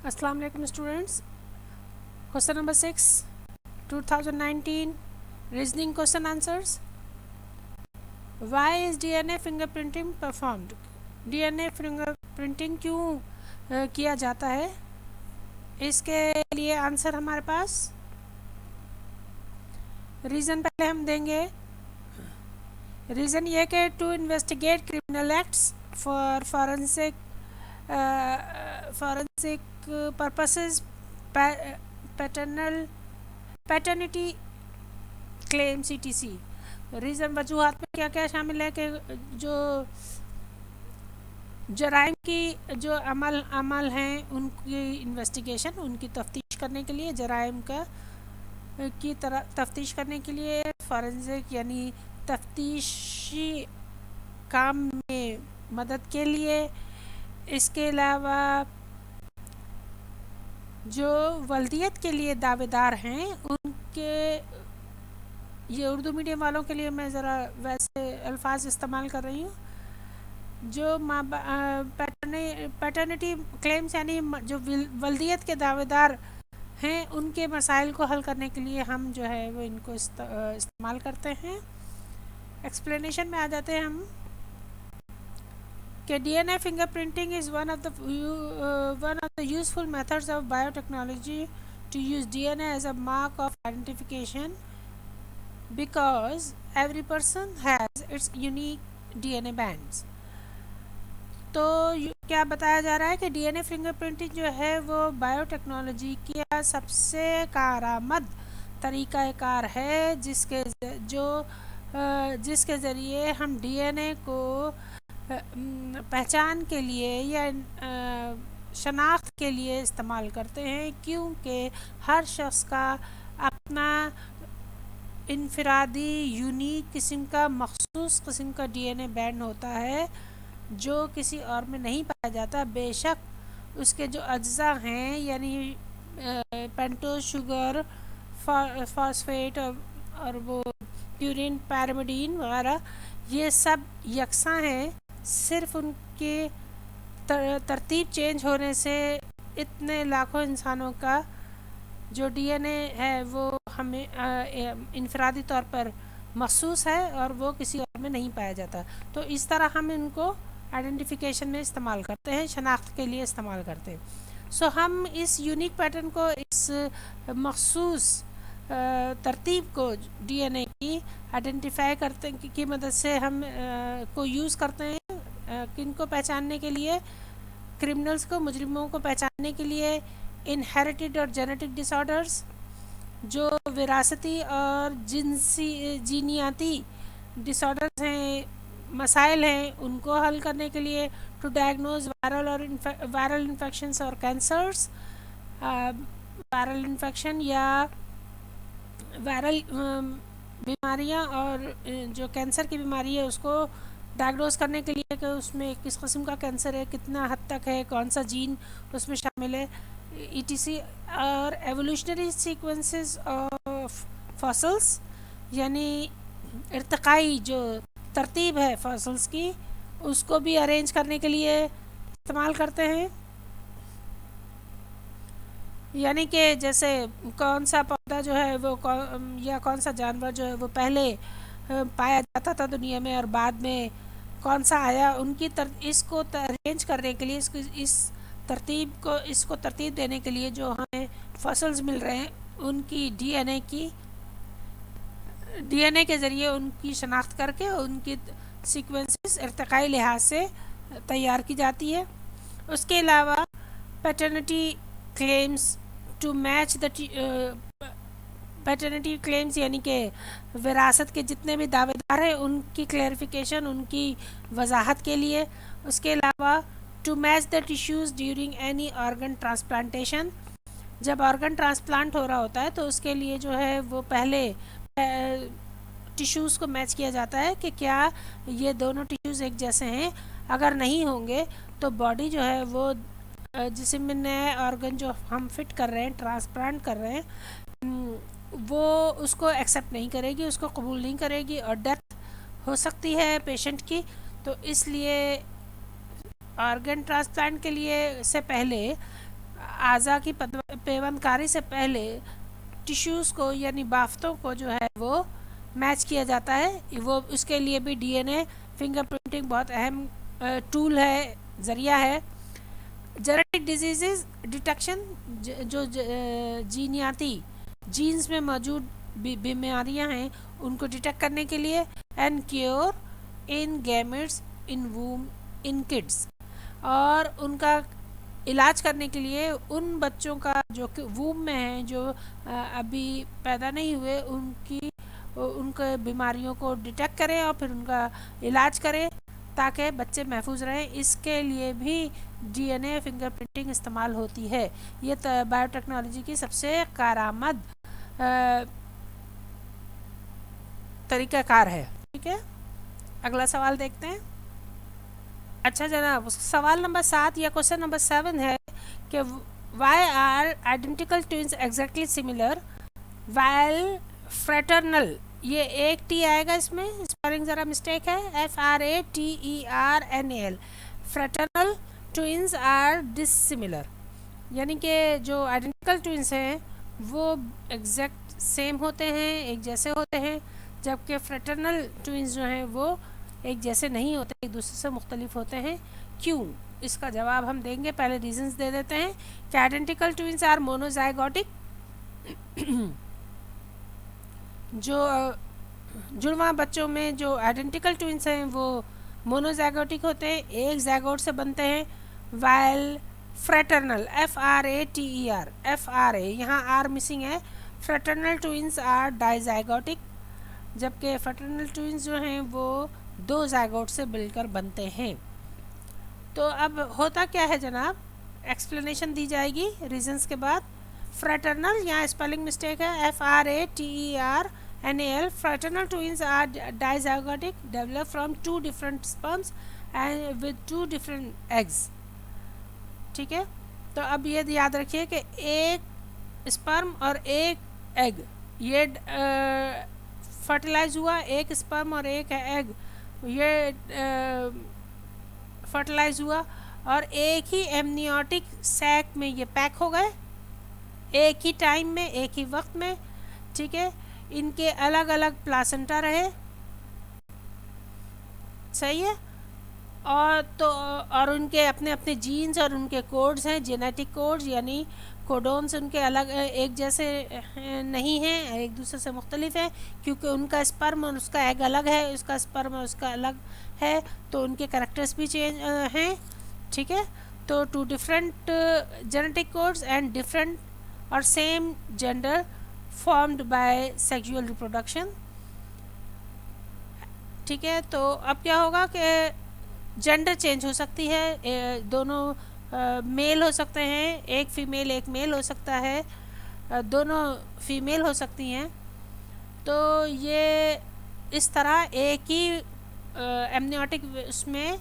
Assalamu alaikum students. Question number 6, 2019 reasoning question answers. Why is DNA fingerprinting performed? DNA fingerprinting क्यों किया जाता है? इसके लिए आंसर हमारे पास रीज़न पहले हम देंगे। रीज़न ये कि to investigate criminal acts for forensic purposes, paternity claims etc। Reason वजूहात में क्या क्या शामिल है कि जो जराइम की जो अमल हैं उनकी इन्वेस्टिगेशन, उनकी तफ्तीश करने के लिए, जराइम की तरह तफ्तीश करने के लिए, फॉरेंसिक यानी तफ्तीशी काम में मदद के लिए। इसके अलावा जो वल्दियत के लिए दावेदार हैं उनके, ये उर्दू मीडियम वालों के लिए मैं ज़रा वैसे अल्फाज इस्तेमाल कर रही हूँ, जो पैटर्निटी क्लेम्स यानी जो वल्दियत के दावेदार हैं उनके मसाइल को हल करने के लिए हम जो है वो इनको इस्तेमाल करते हैं। एक्सप्लेनेशन में आ जाते हैं हम कि DNA fingerprinting is one of the useful methods of biotechnology to use DNA as a mark of identification because every person has its unique DNA bands। तो क्या बताया जा रहा है कि DNA फिंगरप्रिंटिंग जो है वो बायोटेक्नोलॉजी का सबसे कारआमद तरीक़ाकार है जिसके ज़रिए हम DNA को पहचान के लिए या शनाख्त के लिए इस्तेमाल करते हैं, क्योंकि हर शख्स का अपना इनफरादी यूनिक किस्म का मखसूस किस्म का DNA बैंड होता है जो किसी और में नहीं पाया जाता। बेशक उसके जो अज्जा हैं यानी पेंटोज शुगर, फॉस्फेट और वो प्यूरिन, पैरामिडीन वगैरह, ये सब यकसा हैं, सिर्फ उनके तरतीब चेंज होने से इतने लाखों इंसानों का जो DNA है वो हमें इनफरादी तौर पर महसूस है और वो किसी और में नहीं पाया जाता। तो इस तरह हम इनको आइडेंटिफिकेशन में इस्तेमाल करते हैं, शनाख्त के लिए इस्तेमाल करते हैं। सो हम इस यूनिक पैटर्न को, इस मखसूस तरतीब को DNA की आइडेंटिफाई करते की मदद से हम को यूज़ करते हैं किनको पहचानने के लिए, क्रिमिनल्स को, मुजरिमों को पहचानने के लिए। इनहेरिटेड और जेनेटिक डिसऑर्डर्स, जो विरासती और जीनियाती डिसऑर्डर्स हैं, मसाइल हैं, उनको हल करने के लिए। टू डायग्नोज वायरल इन्फेक्शंस और कैंसर्स, वायरल इन्फेक्शन या वायरल बीमारियां और जो कैंसर की बीमारी है उसको डायग्नोज करने के लिए कि उसमें किस किस्म का कैंसर है, कितना हद तक है, कौन सा जीन उसमें शामिल है etc। और एवोल्यूशनरी सीक्वेंसेस ऑफ फॉसल्स यानी इर्तिकाई जो तरतीब है फॉसल्स की, उसको भी अरेंज करने के लिए इस्तेमाल करते हैं। यानी कि जैसे कौन सा पौधा जो है वो या कौन सा जानवर जो है वो पहले पाया जाता था दुनिया में और बाद में कौन सा आया, उनकी इसको अरेंज करने के लिए, इसको तरतीब देने के लिए जो हमें फॉसल्स मिल रहे हैं उनकी DNA के ज़रिए उनकी शनाख्त करके उनकी सीक्वेंसेस इर्तिकाई लिहाज से तैयार की जाती है। उसके अलावा paternity claims to match the paternity claims यानी कि विरासत के जितने भी दावेदार हैं उनकी क्लैरिफिकेशन, उनकी वजाहत के लिए। उसके अलावा to match the tissues during any organ transplantation, जब ऑर्गन ट्रांसप्लांट हो रहा होता है तो उसके लिए जो है वो पहले टिश्यूज़ को मैच किया जाता है कि क्या ये दोनों टिश्यूज़ एक जैसे हैं। अगर नहीं होंगे तो बॉडी जो है वो जिसमें नए ऑर्गन जो हम फिट कर रहे हैं, ट्रांसप्लांट कर रहे हैं, वो उसको एक्सेप्ट नहीं करेगी, उसको कबूल नहीं करेगी और डेथ हो सकती है पेशेंट की। तो इसलिए ऑर्गन ट्रांसप्लांट के लिए से पहले आज़ा की पेवंदकारी से पहले टिश्यूज़ को यानी बाफ्तों को जो है वो मैच किया जाता है। वो उसके लिए भी डीएनए फिंगरप्रिंटिंग बहुत अहम टूल है, ज़रिया है। जेनेटिक डिजीज़ डिटेक्शन, जो जीनियाती जीन्स में मौजूद बीमारियां हैं उनको डिटेक्ट करने के लिए। And cure in gametes in womb in kids, और उनका इलाज करने के लिए उन बच्चों का जो कि वूम में हैं, जो अभी पैदा नहीं हुए, उनके बीमारियों को डिटेक्ट करें और फिर उनका इलाज करें ताकि बच्चे महफूज रहें। इसके लिए भी डीएनए फिंगरप्रिंटिंग इस्तेमाल होती है। ये बायोटेक्नोलॉजी की सबसे कारआमद तरीक़ाकार है। ठीक है, अगला सवाल देखते हैं। अच्छा जनाब, सवाल नंबर 7 या क्वेश्चन नंबर 7 है कि why are identical twins exactly similar while fraternal. ये एक टी आएगा इसमें, स्पेलिंग ज़रा मिस्टेक है, FRATERNAL। Fraternal twins are dissimilar, यानी कि जो आइडेंटिकल ट्विन्स हैं वो एग्जैक्ट सेम होते हैं, एक जैसे होते हैं, जबकि फ्रेटर्नल ट्विन्स जो हैं वो एक जैसे नहीं होते, एक दूसरे से मुख्तलिफ होते हैं। क्यों? इसका जवाब हम देंगे, पहले रीजंस दे देते हैं कि आइडेंटिकल ट्विन्स आर मोनोजाइगोटिक। जो जुड़वा बच्चों में जो आइडेंटिकल ट्विन्स हैं वो मोनोजाइगोटिक होते हैं, एक जाइगोट से बनते हैं। वाइल फ्रेटर्नल FRATER यहाँ आर मिसिंग है, फ्रेटर्नल ट्विन्स आर डाइजाइगोटिक, जबकि फ्रेटर्नल ट्विन्स जो हैं वो दो जाइगोट से मिलकर बनते हैं। तो अब होता क्या है जनाब, एक्सप्लेनेशन दी जाएगी रीजंस के बाद। फ्रेटर्नल, यहाँ स्पेलिंग मिस्टेक है, FRATERNAL। Fraternal twins are dizygotic, develop from 2 different sperms and with 2 different eggs. ठीक है, तो अब ये याद रखिए कि एक स्पर्म और एक एग, ये फर्टिलाइज हुआ, एक स्पर्म और एक एग ये फर्टिलाइज हुआ और एक ही एमनियोटिक सैक में ये पैक हो गए, एक ही टाइम में, एक ही वक्त में। ठीक है, इनके अलग अलग प्लासेंटा रहे, सही है, और उनके अपने अपने जीन्स और उनके कोड्स हैं, जेनेटिक कोड्स यानी कोडोन्स उनके अलग एक जैसे नहीं हैं, एक दूसरे से मुख्तलिफ है, क्योंकि उनका स्पर्म और उसका एग अलग है, उसका स्पर्म और उसका अलग है, तो उनके कैरेक्टर्स भी चेंज हैं। ठीक है, तो 2 different genetic codes and different और same gender formed by sexual reproduction. ठीक है, तो अब क्या होगा कि जेंडर चेंज हो सकती है, दोनों मेल हो सकते हैं, एक फीमेल एक मेल हो सकता है, दोनों फीमेल हो सकती हैं। तो ये इस तरह एक ही एमनियोटिक उसमें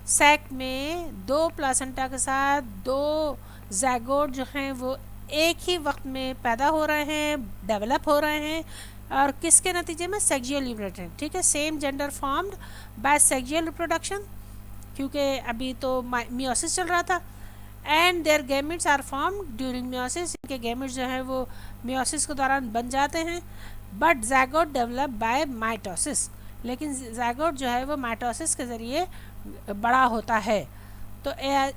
सैक में 2 प्लासेंटा के साथ 2 जाइगोट जो हैं वो एक ही वक्त में पैदा हो रहे हैं, डेवलप हो रहे हैं, और किसके नतीजे में? Sexual liberation. ठीक है, same gender formed by sexual reproduction, क्योंकि अभी तो मियोसिस चल रहा था। And their gametes are formed during meiosis, इनके गैमेट्स जो हैं वो मियोसिस के दौरान बन जाते हैं। But zygote develop by mitosis, लेकिन जाइगोट जो है वो माइटोसिस के ज़रिए बड़ा होता है। तो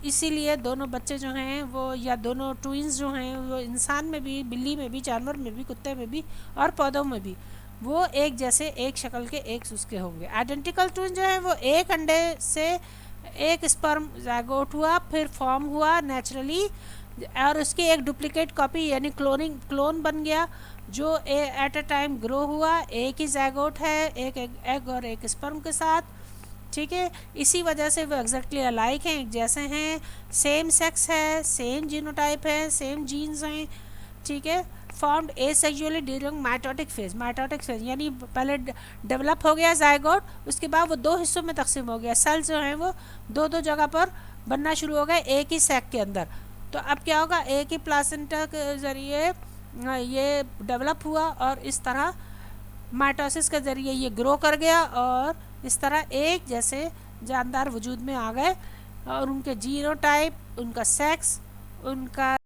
इसीलिए दोनों बच्चे जो हैं वो, या दोनों ट्विन्स जो हैं वो, इंसान में भी, बिल्ली में भी, जानवर में भी, कुत्ते में भी और पौधों में भी, वो एक जैसे, एक शक्ल के, एक उसके होंगे। आइडेंटिकल ट्विन जो है वो एक अंडे से एक स्पर्म जाइगोट हुआ, फिर फॉर्म हुआ नेचुरली, और उसकी एक डुप्लीकेट कॉपी यानी क्लोन बन गया, जो एट अ टाइम ग्रो हुआ। एक ही जाइगोट है, एक एग और एक स्पर्म के साथ। ठीक है, इसी वजह से वो एग्जैक्टली अलाइक हैं, एक जैसे हैं, सेम सेक्स है, सेम जीनोटाइप है, सेम जीन्स हैं। ठीक है, formed asexually during mitotic phase. Mitotic phase यानी पहले डेवलप हो गया जाइगोट, उसके बाद वो 2 हिस्सों में तकसीम हो गया, सेल्स जो हैं वो 2-2 जगह पर बनना शुरू हो गए एक ही सैक के अंदर। तो अब क्या होगा, एक ही प्लासेंटा के ज़रिए ये डेवलप हुआ और इस तरह माइटोसिस के ज़रिए ये ग्रो कर गया और इस तरह एक जैसे जानदार वजूद में आ गए, और उनके जीनोटाइप, उनका सेक्स, उनका